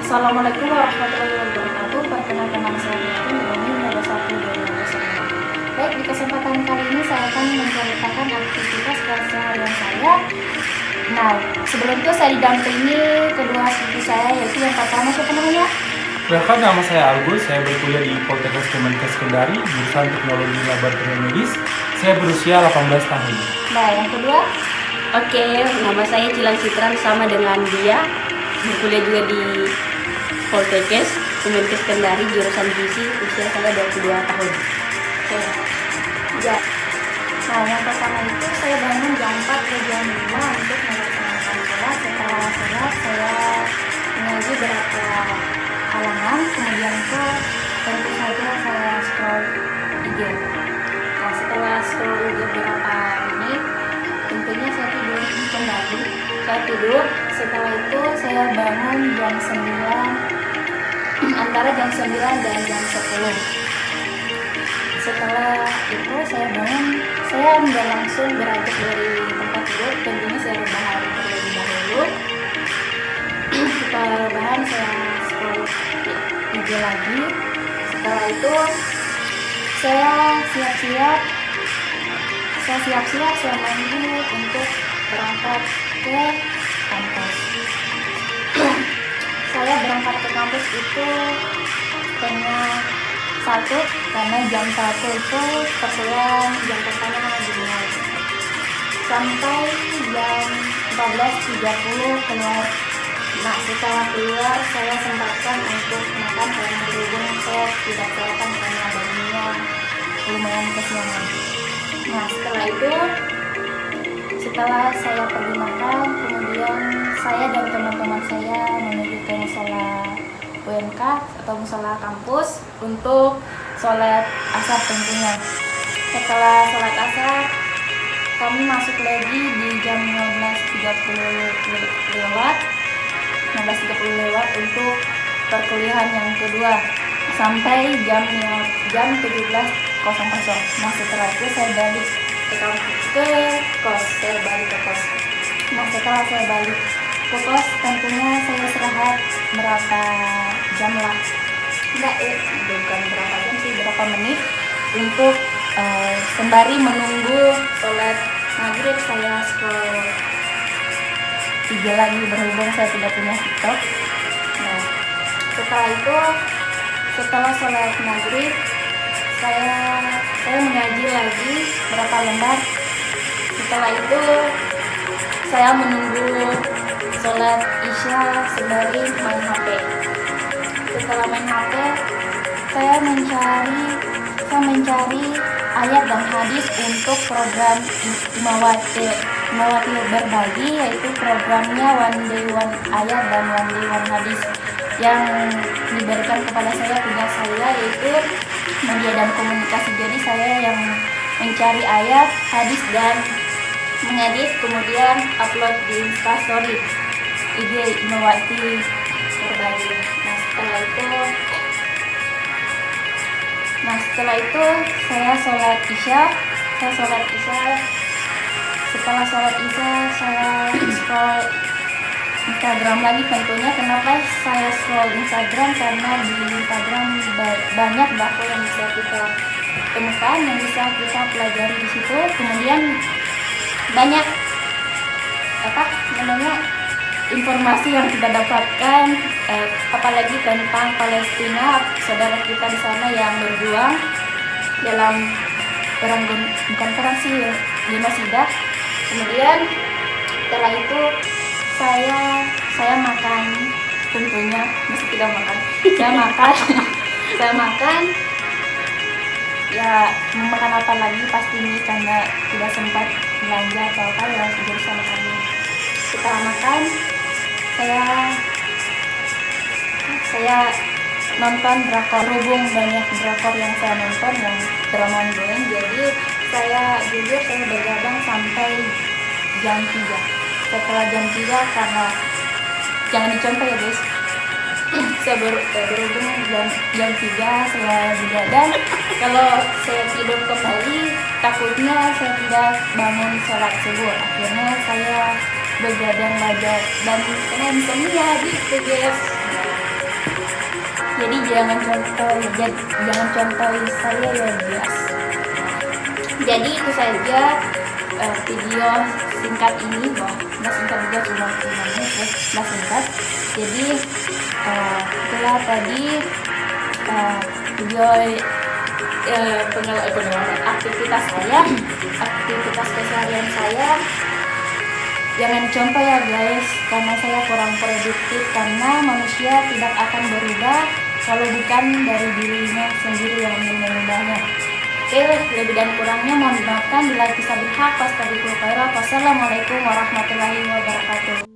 Assalamualaikum warahmatullahi wabarakatuh. Perkenalkan nama saya Niatun dengan NIM 012019. Baik, di kesempatan kali ini saya akan menceritakan aktivitas keseharian saya. Nah, sebelum itu saya didampingi kedua sepupu saya, yaitu yang pertama siapa namanya? Perkenalkan, nama saya Agus, saya berkuliah di Poltekkes Kemenkes Kendari, jurusan Teknologi Laboratorium Medis. Saya berusia 18 tahun. Nah, yang kedua? Oke, nama saya Cilan Citran sama dengan dia, berkuliah juga di Poltekkes Kemenkes Kendari, jurusan gizi, usia saya 22 tahun. Oke. Ya. Nah, yang pertama itu saya bangun jam 4 ke jam 5 untuk melaksanakan sholat. Setelah sholat, saya mengaji beberapa halaman, kemudian itu tentu saja saya scroll IG. Nah, setelah scroll IG beberapa menit, tentunya saya tidur kembali. Saya tidur, setelah itu saya bangun jam 9, antara jam 9 dan jam 10. Setelah itu saya bangun, saya nggak langsung beranjak dari tempat tidur, tentunya saya rebahan terlebih dahulu. Setelah rebahan saya scroll IG lagi. Setelah itu saya siap-siap, saya mandi untuk berangkat ke kampus. Saya berangkat ke kampus itu setengah 1, karena jam 1 itu perkuliahan jam pertama dimulai. Sampai jam 14.30 keluar. Nah, setelah keluar saya sempatkan untuk makan karena berhubung saya tidak sarapan karena baginya lumayan kesiangan. Nah, setelah saya pergi makan, kemudian saya dan teman-teman saya menuju ke musola UMK atau musola kampus untuk sholat asar tentunya. Setelah sholat asar, kami masuk lagi di jam 15.30 lewat untuk perkuliahan yang kedua sampai jam 17.00. Nah, setelah itu saya balik ke kos. Nah, setelah saya balik ke kos, tentunya saya istirahat berapa jam lah, bukan berapa jam sih, berapa menit untuk sembari menunggu sholat maghrib saya scroll IG lagi, berhubung saya tidak punya TikTok. Nah, setelah sholat maghrib saya mengaji lagi berapa lembar. Setelah itu saya menunggu sholat isya sembari main HP. Setelah main HP, saya mencari ayat dan hadis untuk program Imawati Berbagi, yaitu programnya One Day One Ayat dan One Day One Hadis yang diberikan kepada saya. Tugas saya yaitu media dan komunikasi, jadi saya yang mencari ayat, hadis, dan mengedit, kemudian upload di Instastory IG Imawati Berbagi. Nah, setelah itu saya sholat isya. Setelah sholat isya saya scroll Instagram lagi tentunya. Kenapa saya scroll Instagram? Karena di Instagram banyak bahwa yang bisa kita temukan, yang bisa kita pelajari di situ. Kemudian banyak informasi yang kita dapatkan, apalagi tentang Palestina, saudara kita di sana yang berjuang dalam genosida. Kemudian setelah itu saya makan, tentunya masih tidak makan. Saya makan. Ya, mau makan apa lagi pasti mie, karena tidak sempat belanja atau apa ya, jadi sama kami. Setelah makan, saya nonton drakor. Berhubung banyak drakor yang saya nonton yang drama ongoing, jadi saya begadang sampai jam 3. Setelah jam 3, karena jangan dicontoh ya guys, saya berhubung jam 3 saya begadang. Kalau saya tidur kembali, takutnya saya tidak bangun sholat subuh. Akhirnya saya begadang lagi dan kena insomnia gitu guys. Jadi jangan contohin saya ya guys. Jadi itu saja video singkat ini, nggak singkat juga, cuma 5 menit ya, nggak singkat. Jadi itulah tadi video pengalaman aktivitas saya, aktivitas keseharian saya. Jangan contoh ya guys, karena saya kurang produktif, karena manusia tidak akan berubah kalau bukan dari dirinya sendiri yang mengubahnya. Oke, lebih dan kurangnya mohon dimaafkan. Bila kisah berhak, wassalamualaikum warahmatullahi wabarakatuh.